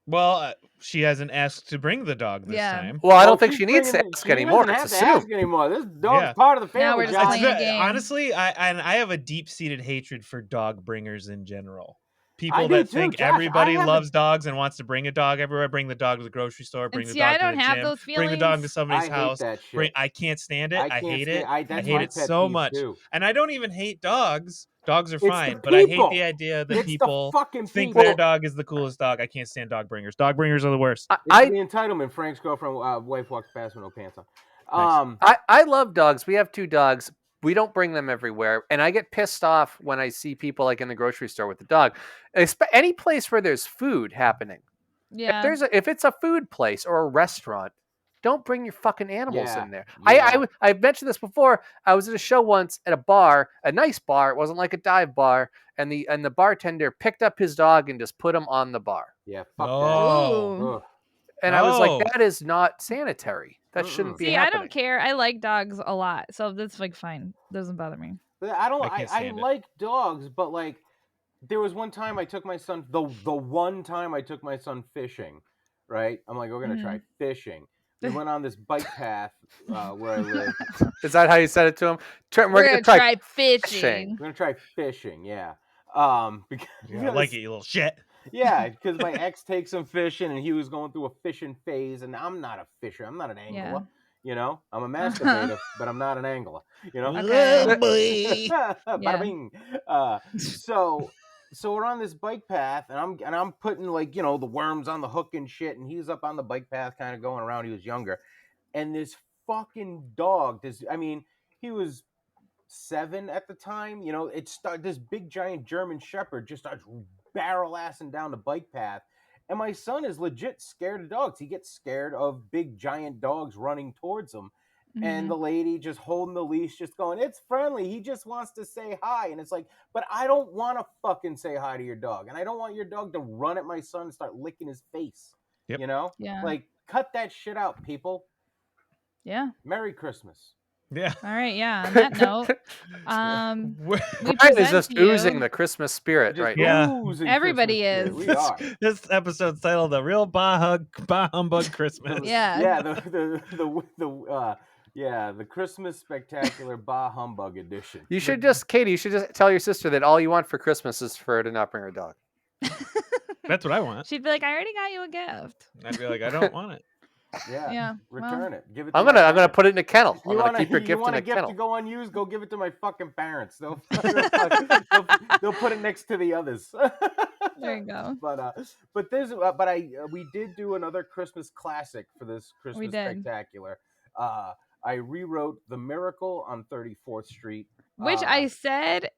Well, she hasn't asked to bring the dog this Yeah. time. Well, I don't Well, think she's she needs to bringing ask she anymore. doesn't have It's to ask assumed. anymore. This dog's Yeah. part of the Now family, we're just Josh. playing a game. Honestly, I have a deep-seated hatred for dog bringers in general. People do that too, think Josh. everybody I have loves dogs and wants to bring a dog everywhere. Bring the dog to the grocery store. Bring the see, dog I to don't the have gym. those Bring the dog to feelings. somebody's I house. hate that shit. I can't stand it. I can't hate stand- it. that's I hate my it pet so peeve, much. too. And I don't even hate dogs. Dogs are It's the fine, but I hate people. the idea that It's people the fucking think people. their dog is the coolest dog. I can't stand dog bringers. Dog bringers are the worst. It's I, the entitlement. Frank's girlfriend, wife walks past with no pants on. I love dogs. We have 2 dogs. We don't bring them everywhere, and I get pissed off when I see people like in the grocery store with the dog. Any place where there's food happening. Yeah. If it's a food place or a restaurant, don't bring your fucking animals Yeah, in there. yeah. I've mentioned this before. I was at a show once at a bar, a nice bar. It wasn't like a dive bar, and the bartender picked up his dog and just put him on the bar. Yeah, fuck Oh. that. Ugh. And I was Oh. like, that is not sanitary. That shouldn't be See, I happening. don't care. I like dogs a lot, so that's like fine. Doesn't bother me. But I I can't stand it. like dogs, but like there was one time I took my son the one time I took my son fishing, right? I'm like, we're gonna try fishing. We went on this bike path where I live. Is that how you said it to him? We're gonna try fishing. We're gonna try fishing, yeah. Because Yeah, I like it, you little shit. Yeah, because my ex takes him fishing, and he was going through a fishing phase, and I'm not a fisher. I'm not an angler. I'm a masturbator, but I'm not an angler. Okay. Oh, boy. Bada Yeah. bing. So we're on this bike path, and I'm putting the worms on the hook and shit, and he's up on the bike path, kind of going around. He was younger, and this fucking dog. He was 7 at the time. This big giant German Shepherd just starts barrel assing down the bike path, and my son is legit scared of dogs. He gets scared of big giant dogs running towards him. And the lady just holding the leash, just going, "It's friendly. He just wants to say hi." And it's like, but I don't want to fucking say hi to your dog. And I don't want your dog to run at my son and start licking his face. Yep. Yeah. Like, cut that shit out, people. Yeah. Merry Christmas. Yeah. All right. Yeah. On that note, we Brian is present just to you. oozing the Christmas spirit Just right now. oozing Everybody Christmas is. spirit. We are. This episode's titled "The Real Bah Humbug Christmas." Yeah. The Christmas Spectacular Bah Humbug edition. Katie, you should just tell your sister that all you want for Christmas is for her to not bring her dog. That's what I want. She'd be like, "I already got you a gift." I'd be like, I don't want it. Yeah. Yeah. Return it. Give it. I'm to my gonna parents. put it in a kennel. I'm You gonna want keep your gift in a a gift kennel. to go unused? Go give it to my fucking parents. They'll put it next to the others. There you go. We did do another Christmas classic for this Christmas did. Spectacular. I rewrote The Miracle on 34th Street, Which I said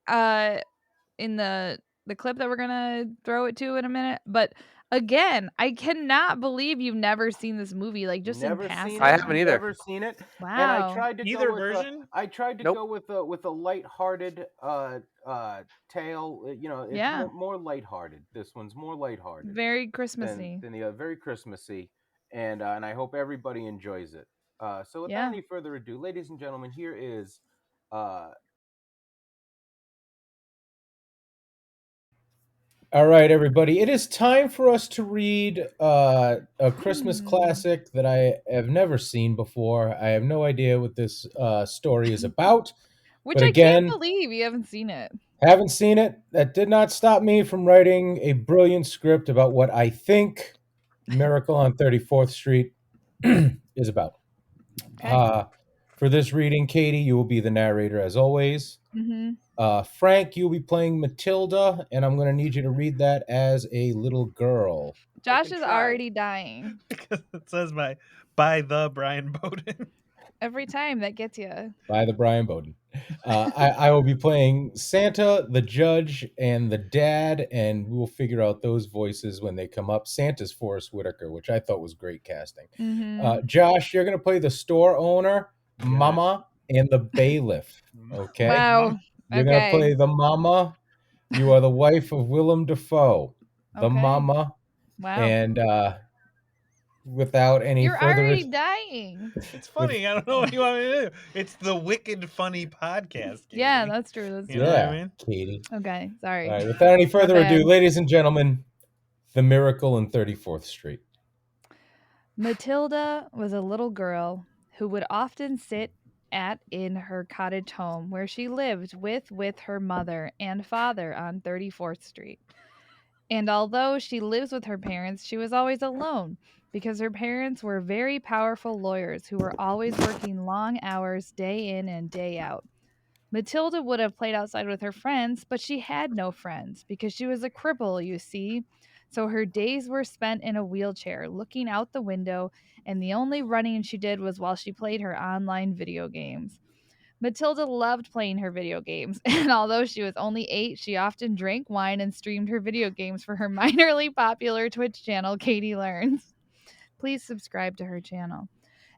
in the clip that we're gonna throw it to in a minute. But again, I cannot believe you've never seen this movie. Like, just never in passing. seen it. I haven't either. Never seen it. Wow. And I tried to Either go with version? Nope. go with a lighthearted tale. It's Yeah. more lighthearted. This one's more lighthearted. Very Christmassy. Than the very Christmassy, and I hope everybody enjoys it. So without Yeah. any further ado, ladies and gentlemen, here is all right, everybody. It is time for us to read a Christmas classic that I have never seen before. I have no idea what this story is about. Which But I again, can't believe you haven't seen it. haven't seen it. That did not stop me from writing a brilliant script about what I think Miracle on 34th Street is about. Okay. For this reading, Katie, you will be the narrator as always. Frank, you'll be playing Matilda, and I'm going to need you to read that as a little girl. Josh is already dying. Because it says by the Brian Beaudoin. Every time that gets you. By the Brian Beaudoin. I will be playing Santa, the judge, and the dad, and we will figure out those voices when they come up. Santa's Forrest Whitaker, which I thought was great casting. Josh, you're going to play the store owner, Mama, and the bailiff. Okay? Wow. You're going to play the Mama. You are the wife of Willem Dafoe. The Mama. Wow. And without any You're further already dying. It's funny. I don't know what you want me to do. It's the Wicked Funny Podcast. Katie. Yeah, that's true. That's You true. know what I mean? Katie. Okay, sorry. All right, without any further My bad. ado, ladies and gentlemen, The Miracle on 34th Street. Matilda was a little girl who would often sit in her cottage home where she lived with her mother and father on 34th Street. And although she lives with her parents, she was always alone because her parents were very powerful lawyers who were always working long hours day in and day out. Matilda would have played outside with her friends, but she had no friends because she was a cripple, you see. So her days were spent in a wheelchair, looking out the window, and the only running she did was while she played her online video games. Matilda loved playing her video games, and although she was only 8, she often drank wine and streamed her video games for her minorly popular Twitch channel, Katie Learns. Please subscribe to her channel.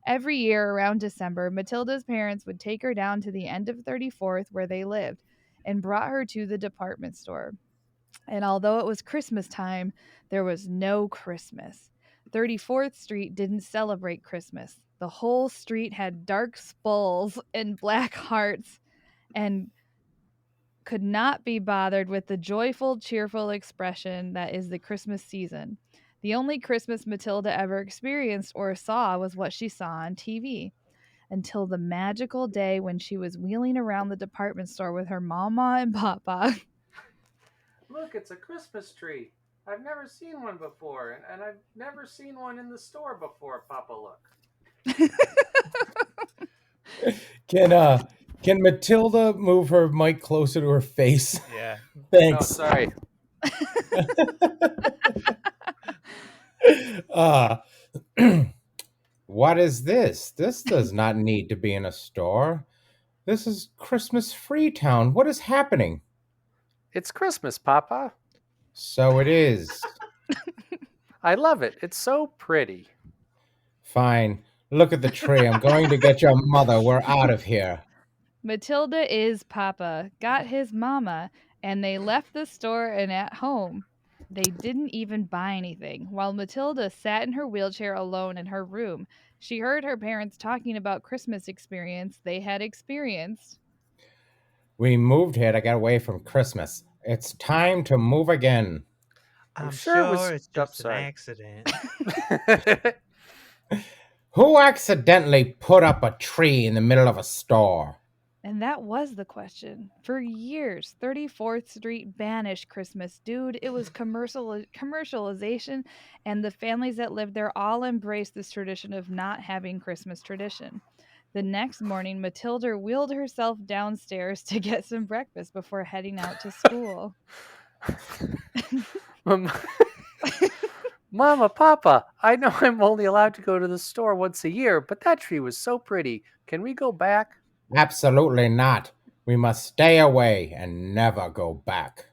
Every year around December, Matilda's parents would take her down to the end of 34th where they lived and brought her to the department store. And although it was Christmas time, there was no Christmas. 34th Street didn't celebrate Christmas. The whole street had dark skulls and black hearts and could not be bothered with the joyful, cheerful expression that is the Christmas season. The only Christmas Matilda ever experienced or saw was what she saw on TV. Until the magical day when she was wheeling around the department store with her mama and papa. Look, it's a Christmas tree. I've never seen one before, and I've never seen one in the store before, Papa. Look. Can Matilda move her mic closer to her face? Yeah. Oh, Thanks. sorry. uh, what is this? This does not need to be in a store. This is Christmas Freetown. What is happening? It's Christmas, Papa. So it is. I love it. It's so pretty. Fine. Look at the tree. I'm going to get your mother. We're out of here. Matilda is Papa, got his mama, and they left the store and at home. They didn't even buy anything. While Matilda sat in her wheelchair alone in her room, she heard her parents talking about Christmas experience they had experienced. We moved here to get away from Christmas. It's time to move again. I'm I'm sure it was- sure it's Oh, just an sorry. accident. Who accidentally put up a tree in the middle of a store? And that was the question. For years, 34th Street banished Christmas. Dude, it was commercialization, and the families that lived there all embraced this tradition of not having Christmas tradition. The next morning, Matilda wheeled herself downstairs to get some breakfast before heading out to school. Mama, Papa, I know I'm only allowed to go to the store once a year, but that tree was so pretty. Can we go back? Absolutely not. We must stay away and never go back.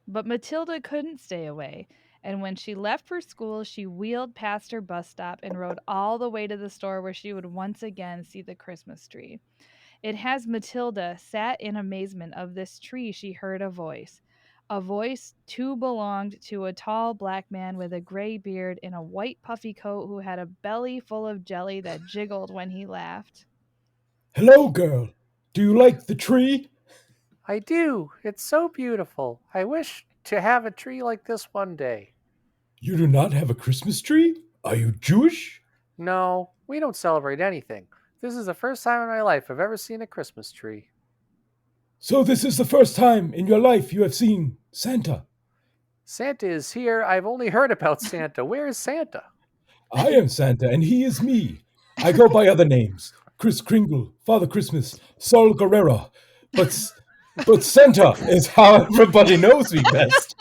But Matilda couldn't stay away, and when she left for school, she wheeled past her bus stop and rode all the way to the store where she would once again see the Christmas tree. It has Matilda sat in amazement of this tree she heard a voice. A voice too belonged to a tall black man with a gray beard and a white puffy coat who had a belly full of jelly that jiggled when he laughed. Hello, girl. Do you like the tree? I do. It's so beautiful. I wish to have a tree like this one day. You do not have a Christmas tree? Are you Jewish? No, we don't celebrate anything. This is the first time in my life I've ever seen a Christmas tree. So this is the first time in your life you have seen Santa. Santa is here. I've only heard about Santa. Where is Santa? I am Santa, and he is me. I go by other names. Kris Kringle, Father Christmas, Sol Guerrero. But Santa is how everybody knows me best.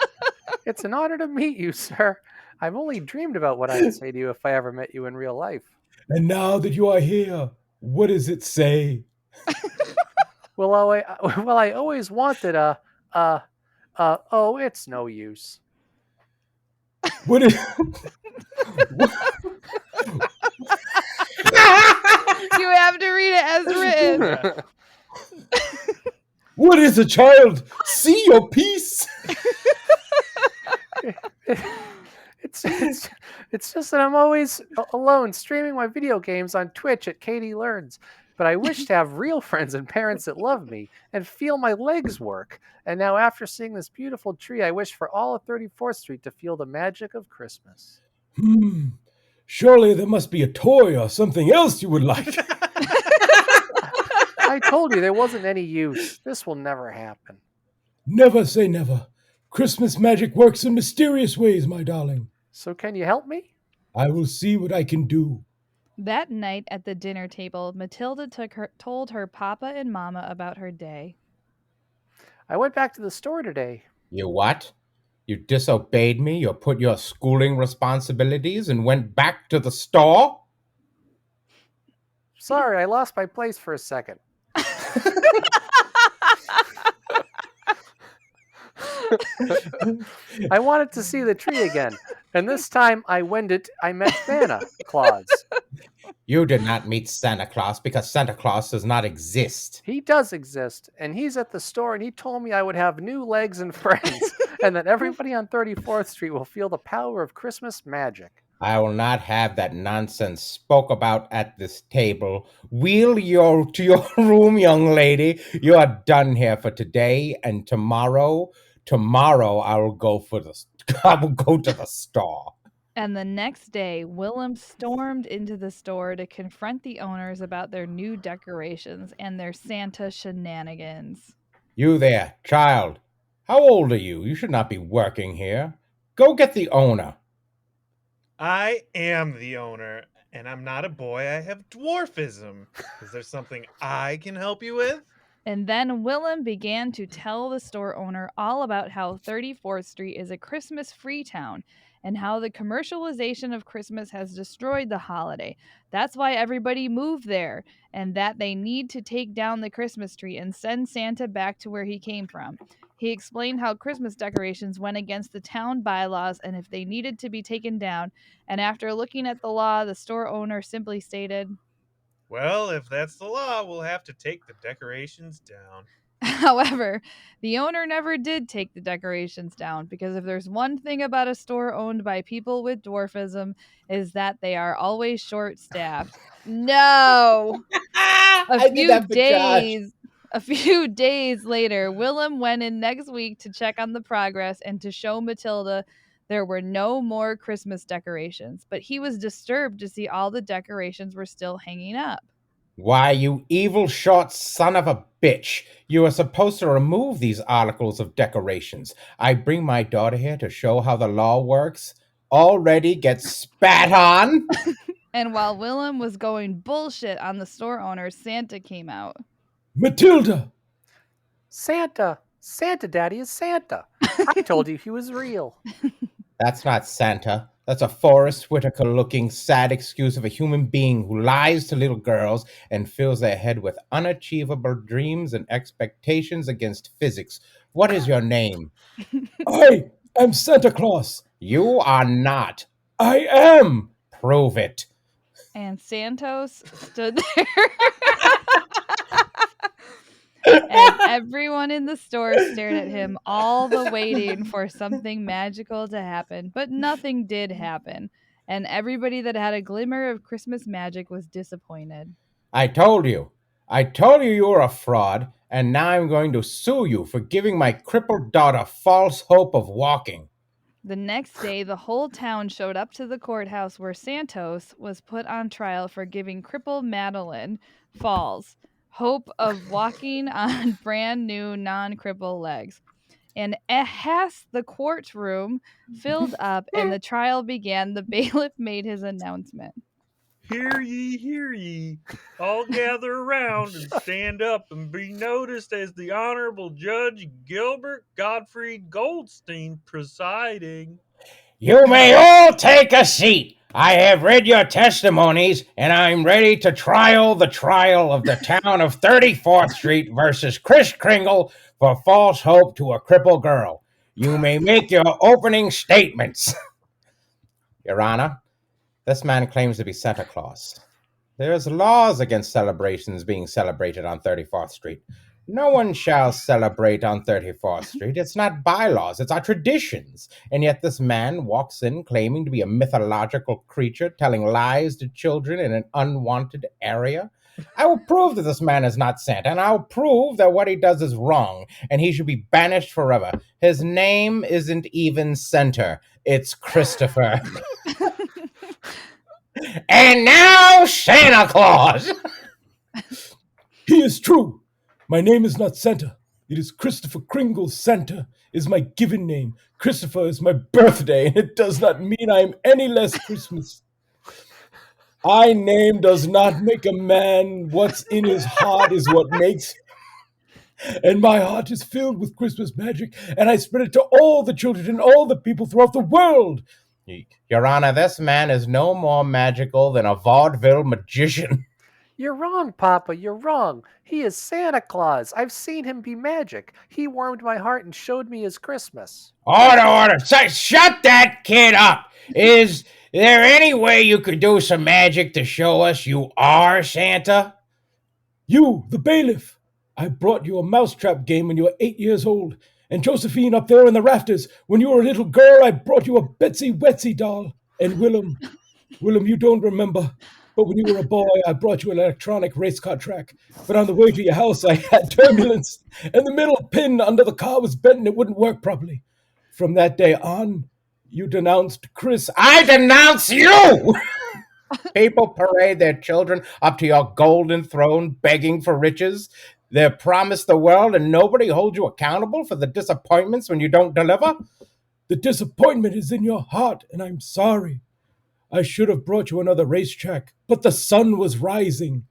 It's an honor to meet you, sir. I've only dreamed about what I would say to you if I ever met you in real life. And now that you are here, what does it say? Well, I always wanted oh, it's no use. What is... You have to read it as written. What is a child? See your peace. It's just that I'm always alone streaming my video games on Twitch at Katie Learns. But I wish to have real friends and parents that love me and feel my legs work. And now, after seeing this beautiful tree, I wish for all of 34th Street to feel the magic of Christmas. Surely there must be a toy or something else you would like. I told you there wasn't any use. This will never happen. Never say never. Christmas magic works in mysterious ways, my darling. So can you help me? I will see what I can do. That night at the dinner table, Matilda told her papa and mama about her day. I went back to the store today. You what? You disobeyed me? You put your schooling responsibilities and went back to the store? Sorry, I lost my place for a second. I wanted to see the tree again, and this time I met Santa Claus. You did not meet Santa Claus because Santa Claus does not exist. He does exist, and he's at the store, and he told me I would have new legs and friends, and that everybody on 34th Street will feel the power of Christmas magic. I will not have that nonsense spoke about at this table. Wheel to your room, young lady. You are done here for today, and tomorrow I will go to the store. And the next day, Willem stormed into the store to confront the owners about their new decorations and their Santa shenanigans. You there, child. How old are you? You should not be working here. Go get the owner. I am the owner, and I'm not a boy. I have dwarfism. Is there something I can help you with? And then Willem began to tell the store owner all about how 34th Street is a Christmas free town and how the commercialization of Christmas has destroyed the holiday. That's why everybody moved there, and that they need to take down the Christmas tree and send Santa back to where he came from. He explained how Christmas decorations went against the town bylaws and if they needed to be taken down. And after looking at the law, the store owner simply stated, Well, if that's the law, we'll have to take the decorations down. However, the owner never did take the decorations down because if there's one thing about a store owned by people with dwarfism is that they are always short-staffed. No. I did that for Josh. A few days later, Willem went in next week to check on the progress and to show Matilda there were no more Christmas decorations, but he was disturbed to see all the decorations were still hanging up. Why, you evil short son of a bitch. You are supposed to remove these articles of decorations. I bring my daughter here to show how the law works. Already gets spat on. And while Willem was going bullshit on the store owner, Santa came out. Matilda! Santa, Daddy is Santa. I told you he was real. That's not Santa. That's a Forrest Whitaker-looking sad excuse of a human being who lies to little girls and fills their head with unachievable dreams and expectations against physics. What is your name? I am Santa Claus. You are not. I am. Prove it. And Santos stood there. And everyone in the store stared at him, all the waiting for something magical to happen. But nothing did happen. And everybody that had a glimmer of Christmas magic was disappointed. I told you. You were a fraud, and now I'm going to sue you for giving my crippled daughter false hope of walking. The next day, the whole town showed up to the courthouse where Santos was put on trial for giving crippled Madeline Falls hope of walking on brand new non-crippled legs. And as the courtroom filled up and the trial began, the bailiff made his announcement. Hear ye, all gather around and stand up and be noticed as the Honorable Judge Gilbert Gottfried Goldstein presiding. You may all take a seat. I have read your testimonies, and I'm ready to trial the trial of the town of 34th Street versus Kris Kringle for false hope to a crippled girl. You may make your opening statements. Your Honor, this man claims to be Santa Claus. There's laws against celebrations being celebrated on 34th Street. No one shall celebrate on 34th Street. It's not bylaws, it's our traditions. And yet this man walks in claiming to be a mythological creature, telling lies to children in an unwanted area. I will prove that this man is not Santa, and I'll prove that what he does is wrong, and he should be banished forever. His name isn't even Center, it's Christopher. And now Santa Claus! He is true. My name is not Santa. It is Christopher Kringle. Santa is my given name. Christopher is my birthday, and it does not mean I am any less Christmas. I name does not make a man. What's in his heart is what makes him. And my heart is filled with Christmas magic, and I spread it to all the children and all the people throughout the world. Your Honor, this man is no more magical than a vaudeville magician. You're wrong, Papa. You're wrong. He is Santa Claus. I've seen him be magic. He warmed my heart and showed me his Christmas. Order. Shut that kid up. Is there any way you could do some magic to show us you are Santa? You, the bailiff. I brought you a mousetrap game when you were 8 years old. And Josephine up there in the rafters, when you were a little girl, I brought you a Betsy Wetsy doll. And Willem, you don't remember. But when you were a boy, I brought you an electronic race car track. But on the way to your house, I had turbulence, and the middle pin under the car was bent and it wouldn't work properly. From that day on, you denounced Chris. I denounce you! People parade their children up to your golden throne begging for riches. They're promised the world and nobody holds you accountable for the disappointments when you don't deliver. The disappointment is in your heart, and I'm sorry. I should have brought you another racetrack, but the sun was rising.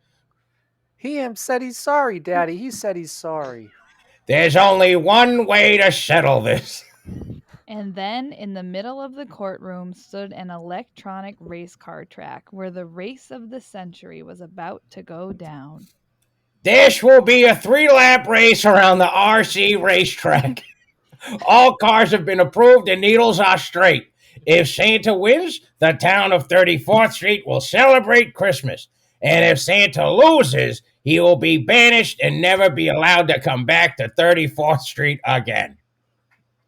He said he's sorry, Daddy. He said he's sorry. There's only one way to settle this. And then in the middle of the courtroom stood an electronic race car track where the race of the century was about to go down. This will be a 3-lap race around the RC racetrack. All cars have been approved and needles are straight. If Santa wins, the town of 34th Street will celebrate Christmas. And if Santa loses, he will be banished and never be allowed to come back to 34th Street again.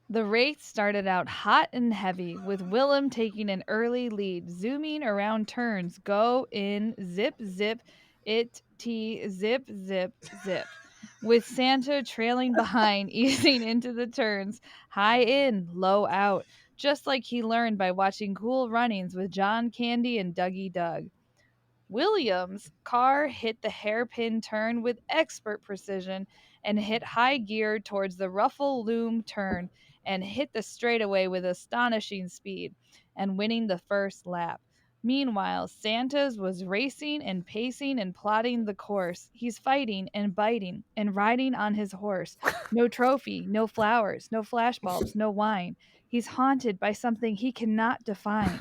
The race started out hot and heavy, with Willem taking an early lead, zooming around turns. Go in, zip, zip, zip, zip, zip. With Santa trailing behind, easing into the turns, high in, low out, just like he learned by watching Cool Runnings with John Candy and Dougie Doug. Williams' car hit the hairpin turn with expert precision and hit high gear towards the ruffle loom turn and hit the straightaway with astonishing speed and winning the first lap. Meanwhile, Santa's was racing and pacing and plotting the course. He's fighting and biting and riding on his horse. No trophy, no flowers, no flashbulbs, no wine. He's haunted by something he cannot define.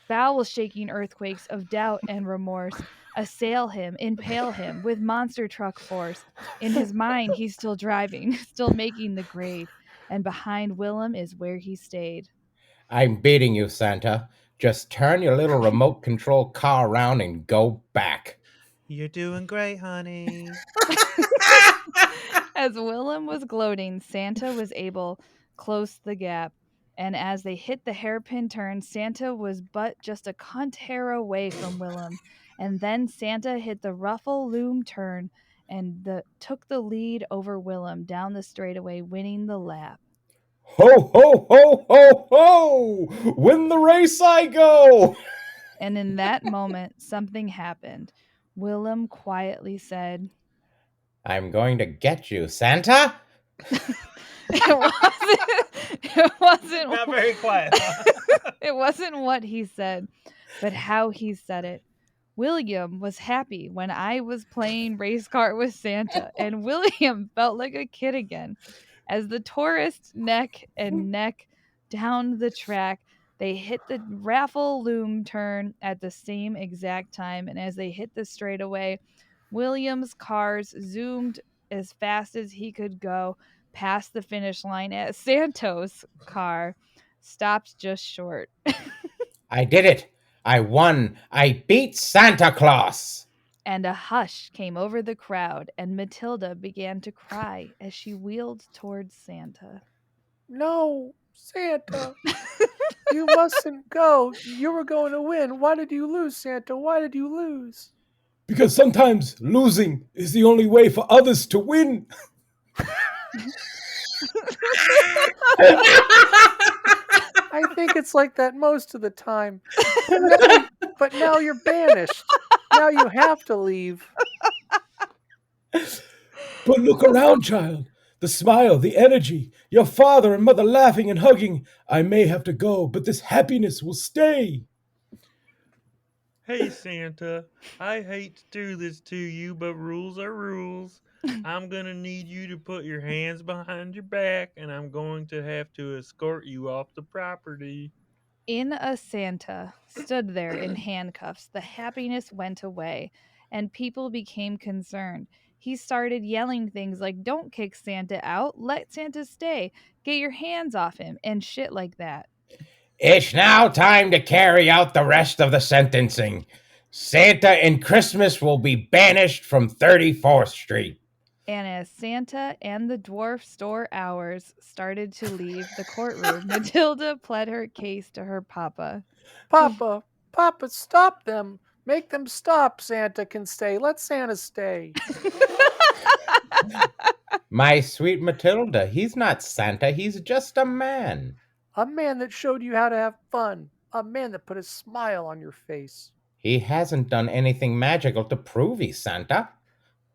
Bowel-shaking earthquakes of doubt and remorse assail him, impale him with monster truck force. In his mind, he's still driving, still making the grade, and behind Willem is where he stayed. I'm beating you, Santa. Just turn your little remote control car around and go back. You're doing great, honey. As Willem was gloating, Santa was able close the gap. And as they hit the hairpin turn, Santa was but just a cunt hair away from Willem. And then Santa hit the ruffle loom turn and took the lead over Willem down the straightaway, winning the lap. Ho, ho, ho, ho, ho! Win the race I go! And in that moment, something happened. Willem quietly said, I'm going to get you, Santa. it wasn't Not very quiet. it wasn't what he said, but how he said it. William was happy when I was playing race car with Santa, and William felt like a kid again. As the tourists neck and neck down the track, they hit the raffle loom turn at the same exact time, and as they hit the straightaway, William's cars zoomed as fast as he could go past the finish line as Santos' car stopped just short. I did it. I won. I beat Santa Claus. And a hush came over the crowd, and Matilda began to cry as she wheeled towards Santa. No, Santa. You mustn't go. You were going to win. Why did you lose, Santa? Why did you lose? Because sometimes losing is the only way for others to win. I think it's like that most of the time. But now you're banished. Now you have to leave. But look around, child. The smile, the energy, your father and mother laughing and hugging. I may have to go, but this happiness will stay. Hey, Santa, I hate to do this to you, but rules are rules. I'm going to need you to put your hands behind your back, and I'm going to have to escort you off the property. In a Santa stood there in handcuffs. The happiness went away, and people became concerned. He started yelling things like, "Don't kick Santa out, let Santa stay, get your hands off him," and shit like that. It's now time to carry out the rest of the sentencing. Santa and Christmas will be banished from 34th Street. And as Santa and the dwarf store hours started to leave the courtroom, Matilda pled her case to her papa. Papa, stop them. Make them stop. Santa can stay. Let Santa stay. My sweet Matilda, he's not Santa, he's just a man. A man that showed you how to have fun. A man that put a smile on your face. He hasn't done anything magical to prove he's Santa.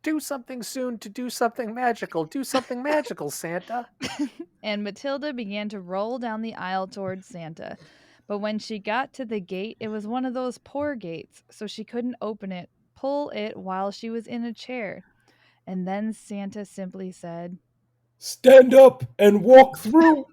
Do something soon to do something magical. Do something magical, Santa. And Matilda began to roll down the aisle towards Santa. But when she got to the gate, it was one of those poor gates, so she couldn't pull it while she was in a chair. And then Santa simply said, Stand up and walk through.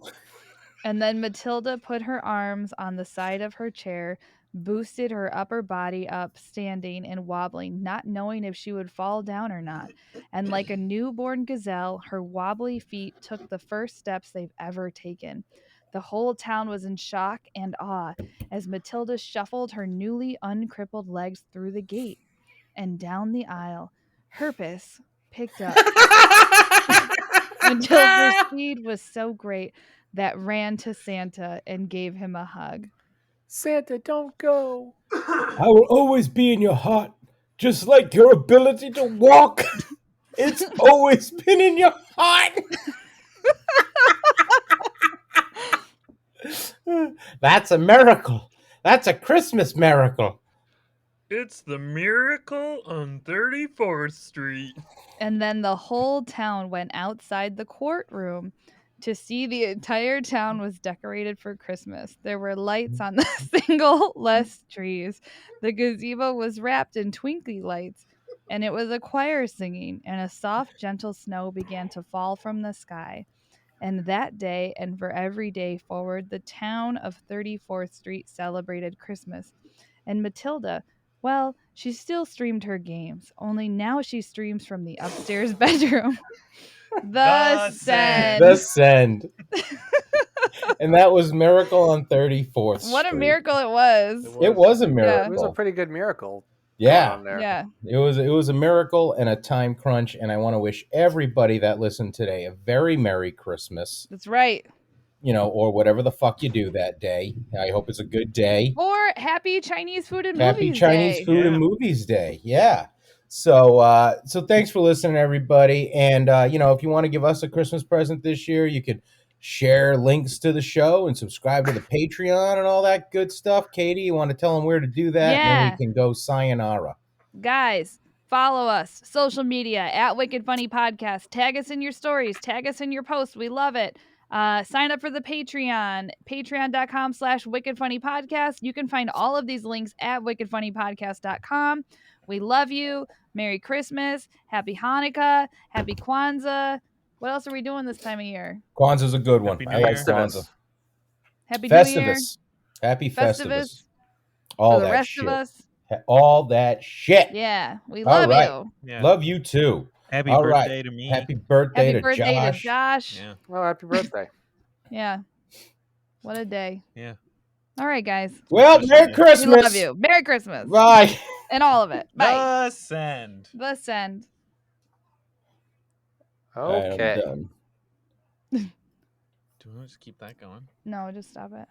and then Matilda put her arms on the side of her chair, boosted her upper body up, standing and wobbling, not knowing if she would fall down or not. And like a newborn gazelle, her wobbly feet took the first steps they've ever taken. The whole town was in shock and awe as Matilda shuffled her newly uncrippled legs through the gate and down the aisle. Herpes picked up until her speed was so great that ran to Santa and gave him a hug. Santa, don't go. I will always be in your heart, just like your ability to walk. It's always been in your heart. That's a miracle. That's a Christmas miracle. It's the miracle on 34th Street. And then the whole town went outside the courtroom to see the entire town was decorated for Christmas. There were lights on the single less trees. The gazebo was wrapped in twinkly lights, and it was a choir singing, and a soft, gentle snow began to fall from the sky. And that day, and for every day forward, the town of 34th Street celebrated Christmas. And Matilda, well, she still streamed her games, only now she streams from the upstairs bedroom. The Send. The Send. And that was Miracle on 34th Street. What a miracle it was. It was a miracle. It was a pretty good miracle. Yeah. On there. Yeah. It was a miracle and a time crunch, and I want to wish everybody that listened today a very Merry Christmas. That's right. You know, or whatever the fuck you do that day. I hope it's a good day. Or Happy Chinese Food and Happy Movies Chinese Day. Food and Movies Day. Yeah. So thanks for listening, everybody. And you know, if you want to give us a Christmas present this year, you can share links to the show and subscribe to the Patreon and all that good stuff. Katie, you want to tell them where to do that? Yeah. And then we can go sayonara. Guys, follow us. Social media at Wicked Funny Podcast. Tag us in your stories. Tag us in your posts. We love it. Sign up for the Patreon. Patreon.com/WickedFunnyPodcast. You can find all of these links at WickedFunnyPodcast.com. We love you. Merry Christmas. Happy Hanukkah. Happy Kwanzaa. What else are we doing this time of year? Kwanzaa's a good one. Happy I New like Year. Kwanzaa. Happy New Year. Festivus. Happy Festivus. Festivus. All For the that rest shit. of us. All that shit. Yeah, we All love right. you. Yeah. Love you too. Happy All birthday right. to me. Happy birthday, Happy to, birthday Josh. to Josh. Yeah. Oh, happy birthday. Yeah. What a day. Yeah. All right, guys. Well, Merry Christmas. We love you. Merry Christmas. Bye. And all of it. Bye. The Send. The Send. Okay. I'm done. Do we just keep that going? No, just stop it.